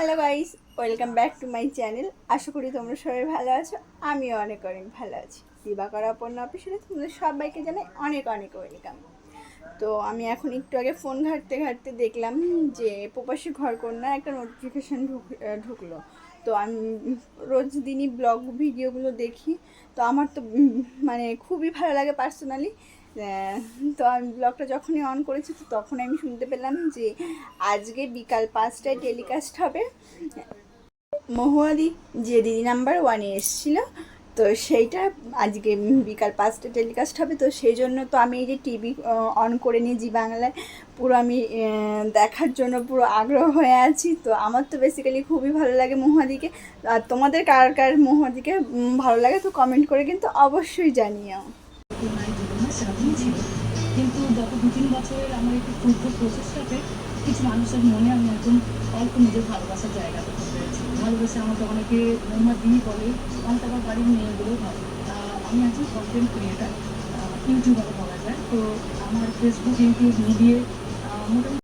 Hello guys, welcome back to my channel. আশা করি তোমরা সবাই ভালো আছো। আমিও অনেক অনেক ভালো আছি। দিবাকর অপর্ণ অফিসিয়ালে তোমাদের সবাইকে জানাই অনেক অনেক ওয়েলকাম। তো আমি এখন একটু আগে ফোন ঘাঁটতে ঘাঁটতে দেখলাম যে প্রবাসী ঘরকন্যা একটা নোটিফিকেশান ঢুকলো। তো আমি রোজ দিনই ব্লগ ভিডিওগুলো দেখি। তো আমার তো মানে খুবই ভালো লাগে পার্সোনালি। তো আমি ব্লগটা যখনই অন করেছি তো তখন আমি শুনতে পেলাম যে আজকে বিকাল 5টায় টেলিকাস্ট হবে মহুয়াদি, যে দিদি নাম্বার ওয়ানে এসেছিলো। তো সেইটা আজকে বিকাল 5টায় টেলিকাস্ট হবে। তো সেই জন্য তো আমি এই যে টিভি অন করে নিয়ে জি বাংলায় পুরো আমি দেখার জন্য পুরো আগ্রহ হয়ে আছি। তো আমার তো বেসিক্যালি খুবই ভালো লাগে মহুয়াদিকে। আর তোমাদের কার কার মহুয়াদিকে ভালো লাগে তো কমেন্ট করে কিন্তু অবশ্যই জানিও। কিন্তু গত 2-3 বছরের আমার একটু ক্ষুদ্র প্রচেষ্টাতে কিছু মানুষের মনে আমি এখন অল্প নিজের ভালোবাসার জায়গা করতে পেরেছি। ভালোবেসে আমাকে অনেকে মোহাম্মদ দিনই বলে, অনেক আমার বাড়ির মেয়েগুলো ভাবে। আমি একজন কন্টেন্ট ক্রিয়েটার, ইউটিউবার বলা যায়। তো আমার ফেসবুক, ইউটিউব মিলিয়ে মোটামুটি